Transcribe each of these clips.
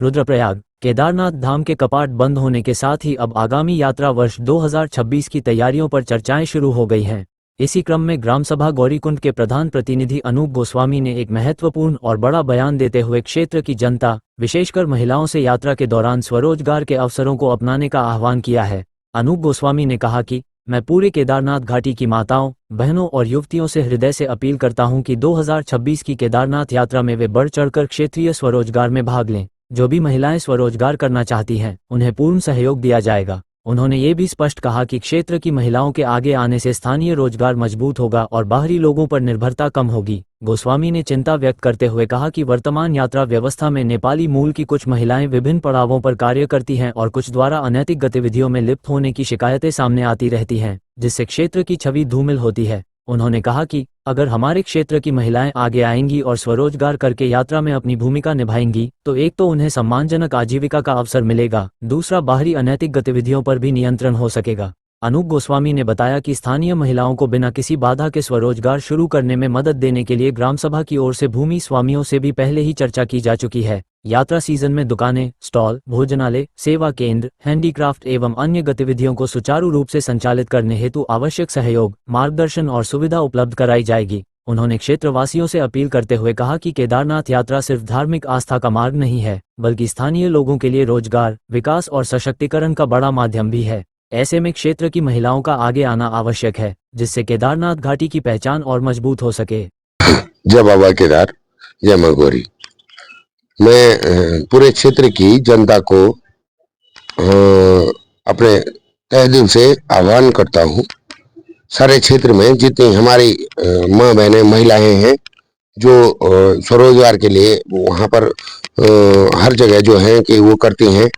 रुद्रप्रयाग केदारनाथ धाम के कपाट बंद होने के साथ ही अब आगामी यात्रा वर्ष 2026 की तैयारियों पर चर्चाएं शुरू हो गई हैं। इसी क्रम में ग्राम सभा गौरीकुंड के प्रधान प्रतिनिधि अनूप गोस्वामी ने एक महत्वपूर्ण और बड़ा बयान देते हुए क्षेत्र की जनता, विशेषकर महिलाओं से यात्रा के दौरान स्वरोजगार के अवसरों को अपनाने का आह्वान किया है। अनूप गोस्वामी ने कहा कि मैं पूरे केदारनाथ घाटी की माताओं, बहनों और युवतियों से हृदय से अपील करता हूं कि 2026 की केदारनाथ यात्रा में वे बढ़ चढ़कर क्षेत्रीय स्वरोजगार में भाग लें। जो भी महिलाएं स्वरोजगार करना चाहती हैं, उन्हें पूर्ण सहयोग दिया जाएगा। उन्होंने ये भी स्पष्ट कहा कि क्षेत्र की महिलाओं के आगे आने से स्थानीय रोजगार मजबूत होगा और बाहरी लोगों पर निर्भरता कम होगी। गोस्वामी ने चिंता व्यक्त करते हुए कहा कि वर्तमान यात्रा व्यवस्था में नेपाली मूल की कुछ महिलाएं विभिन्न पड़ावों पर कार्य करती हैं और कुछ द्वारा अनैतिक गतिविधियों में लिप्त होने की शिकायतें सामने आती रहती हैं, जिससे क्षेत्र की छवि धूमिल होती है। उन्होंने कहा कि अगर हमारे क्षेत्र की महिलाएं आगे आएंगी और स्वरोजगार करके यात्रा में अपनी भूमिका निभाएंगी, तो एक तो उन्हें सम्मानजनक आजीविका का अवसर मिलेगा, दूसरा बाहरी अनैतिक गतिविधियों पर भी नियंत्रण हो सकेगा। अनूप गोस्वामी ने बताया कि स्थानीय महिलाओं को बिना किसी बाधा के स्वरोजगार शुरू करने में मदद देने के लिए ग्राम सभा की ओर से भूमि स्वामियों से भी पहले ही चर्चा की जा चुकी है। यात्रा सीजन में दुकानें, स्टॉल, भोजनालय, सेवा केंद्र, हैंडीक्राफ्ट एवं अन्य गतिविधियों को सुचारू रूप से संचालित करने हेतु आवश्यक सहयोग, मार्गदर्शन और सुविधा उपलब्ध कराई जाएगी। उन्होंने क्षेत्रवासियों से अपील करते हुए कहा कि केदारनाथ यात्रा सिर्फ धार्मिक आस्था का मार्ग नहीं है, बल्कि स्थानीय लोगों के लिए रोजगार, विकास और सशक्तिकरण का बड़ा माध्यम भी है। ऐसे में क्षेत्र की महिलाओं का आगे आना आवश्यक है, जिससे केदारनाथ घाटी की पहचान और मजबूत हो सके। जय बाबा केदार, जय मां गौरी। मैं पूरे क्षेत्र की जनता को अपने तहे दिल से आह्वान करता हूँ। सारे क्षेत्र में जितनी हमारी माँ बहनें, महिलाएं हैं जो स्वरोजगार के लिए वहाँ पर हर जगह जो है कि वो करती हैं,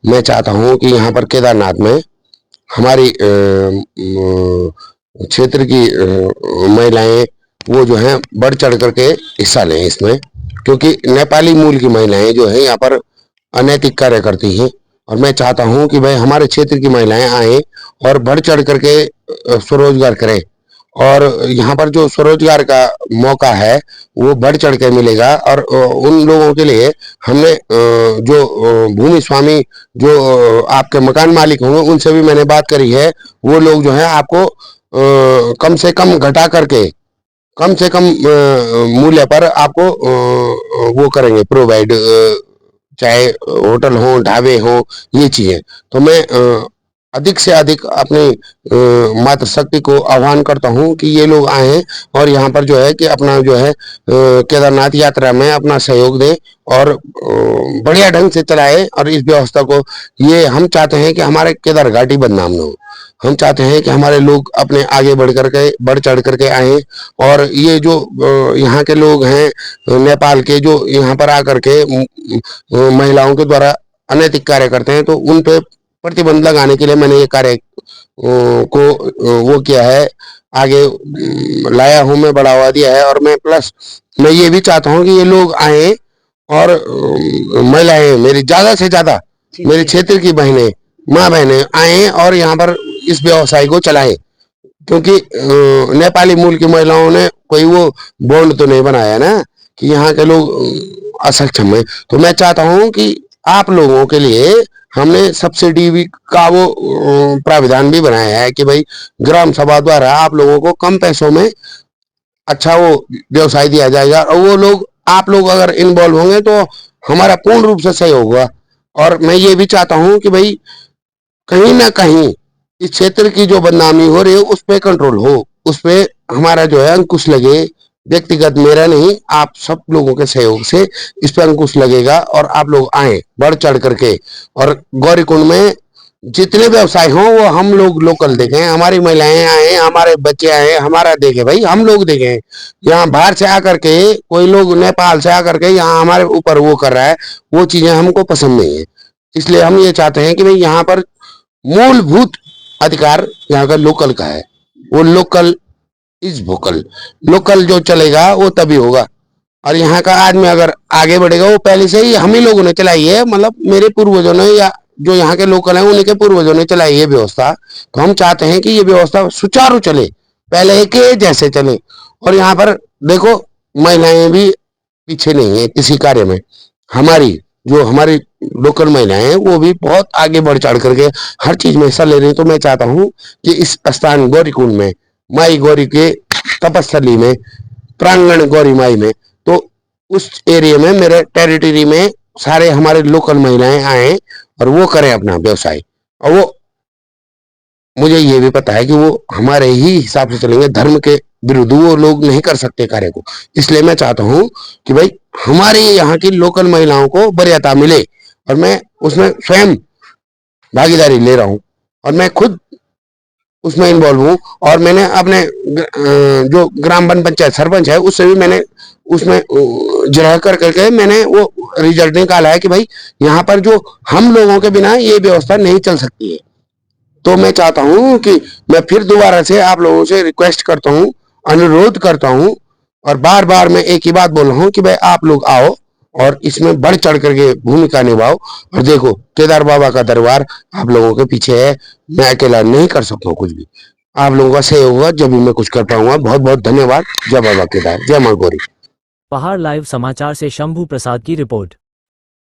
मैं चाहता हूँ कि यहाँ पर केदारनाथ में हमारी क्षेत्र की महिलाएं वो जो हैं बढ़ चढ़ करके हिस्सा लें इसमें, क्योंकि नेपाली मूल की महिलाएं जो है यहाँ पर अनैतिक कार्य करती हैं। और मैं चाहता हूं कि भाई हमारे क्षेत्र की महिलाएं आए और बढ़ चढ़ करके स्वरोजगार करें, और यहाँ पर जो स्वरोजगार का मौका है वो बढ़ चढ़ के मिलेगा। और उन लोगों के लिए हमने जो भूमि स्वामी, जो आपके मकान मालिक होंगे, उनसे भी मैंने बात करी है। वो लोग जो है आपको कम से कम घटा करके, कम से कम मूल्य पर आपको वो करेंगे प्रोवाइड, चाहे होटल हो, ढाबे हो, ये चीजें। तो मैं अधिक से अधिक अपनी मातृशक्ति को आह्वान करता हूं कि ये लोग आए और यहाँ पर जो है कि अपना जो है केदारनाथ यात्रा में अपना सहयोग दें और बढ़िया ढंग से चलाए। और इस व्यवस्था को, ये हम चाहते हैं कि हमारे केदार घाटी बदनाम न हो। हम चाहते हैं कि हमारे लोग अपने आगे बढ़ चढ़ करके आए। और ये जो यहाँ के लोग हैं नेपाल के, जो यहाँ पर आकर के महिलाओं के द्वारा अनैतिक कार्य करते हैं, तो उन पे प्रतिबंध लगाने के लिए मैंने ये कार्य को वो किया है, आगे लाया हूं, मैं बढ़ावा दिया है। और मैं ये भी चाहता हूं कि ये लोग आए और महिलाएं, मेरी ज्यादा से ज्यादा मेरे क्षेत्र की बहनें, माँ बहनें आए और यहाँ पर इस व्यवसाय को चलाएं, क्योंकि नेपाली मूल की महिलाओं ने कोई वो बॉन्ड तो नहीं बनाया ना कि यहाँ के लोग असक्षम है। तो मैं चाहता हूँ कि आप लोगों के लिए हमने सब्सिडी भी का वो प्राविधान भी बनाया है कि भाई ग्राम सभा द्वारा आप लोगों को कम पैसों में अच्छा वो व्यवसाय दिया जाएगा। और वो लोग, आप लोग अगर इन्वॉल्व होंगे तो हमारा पूर्ण रूप से सहयोग होगा। और मैं ये भी चाहता हूँ कि भाई कहीं ना कहीं इस क्षेत्र की जो बदनामी हो रही है उस पर कंट्रोल हो, उस पर हमारा जो है अंकुश लगे। व्यक्तिगत मेरा नहीं, आप सब लोगों के सहयोग से इस पर अंकुश लगेगा और आप लोग आए बढ़ चढ़ करके। और गौरीकुंड में जितने व्यवसाय हों वो हम लोग लोकल देखें, हमारी महिलाएं आए, हमारे बच्चे आए, हमारा देखे भाई, हम लोग देखें। यहाँ बाहर से आकर के कोई लोग नेपाल से आकर के यहाँ हमारे ऊपर वो कर रहा है, वो चीजें हमको पसंद नहीं है। इसलिए हम ये चाहते हैं कि भाई यहाँ पर मूलभूत अधिकार यहाँ का लोकल का है। वो लोकल इज वोकल, लोकल जो चलेगा वो तभी होगा। और यहाँ का आदमी अगर आगे बढ़ेगा, वो पहले से ही हम ही लोगों ने चलाई है, मतलब मेरे पूर्वजों ने या जो यहाँ के लोकल हैं उन्हीं के पूर्वजों ने चलाई है व्यवस्था। तो हम चाहते हैं कि ये व्यवस्था सुचारू चले, पहले के जैसे चले। और यहाँ पर देखो महिलाएं भी पीछे नहीं है किसी कार्य में। हमारी जो हमारी लोकल महिलाएं हैं वो भी बहुत आगे बढ़ चढ़ करके हर चीज में हिस्सा ले रही हैं। तो मैं चाहता हूँ कि इस स्थान गौरीकुंड में, माई गौरी के तपस्थली में, प्रांगण गौरी माई में, तो उस एरिया में, मेरे टेरिटरी में सारे हमारे लोकल महिलाएं आए और वो करें अपना व्यवसाय। और वो, मुझे ये भी पता है कि वो हमारे ही हिसाब से चलेंगे, धर्म के विरुद्ध वो लोग नहीं कर सकते कार्य को। इसलिए मैं चाहता हूँ कि भाई हमारे यहाँ की लोकल महिलाओं को वरीयता मिले और मैं उसमें स्वयं भागीदारी ले रहा हूँ और मैं खुद उसमें इन्वॉल्व हूँ। और मैंने अपने जो ग्राम वन पंचायत सरपंच है उससे भी मैंने उसमें जरा कर करके मैंने वो रिजल्ट निकाला है कि भाई यहाँ पर जो हम लोगों के बिना ये व्यवस्था नहीं चल सकती है। तो मैं चाहता हूँ कि मैं फिर दोबारा से आप लोगों से रिक्वेस्ट करता हूँ, अनुरोध करता हूँ, और बार बार मैं एक ही बात बोल रहा हूँ कि भाई आप लोग आओ और इसमें बढ़ चढ़ करके भूमिका निभाओ। और देखो, केदार बाबा का दरबार आप लोगों के पीछे है, मैं अकेला नहीं कर सकता हूँ कुछ भी। आप लोगों का सहयोग होगा जब भी मैं कुछ कर पाऊंगा। बहुत बहुत धन्यवाद। जय बाबा केदार, जय मां गौरी। पहाड़ लाइव समाचार से शंभू प्रसाद की रिपोर्ट।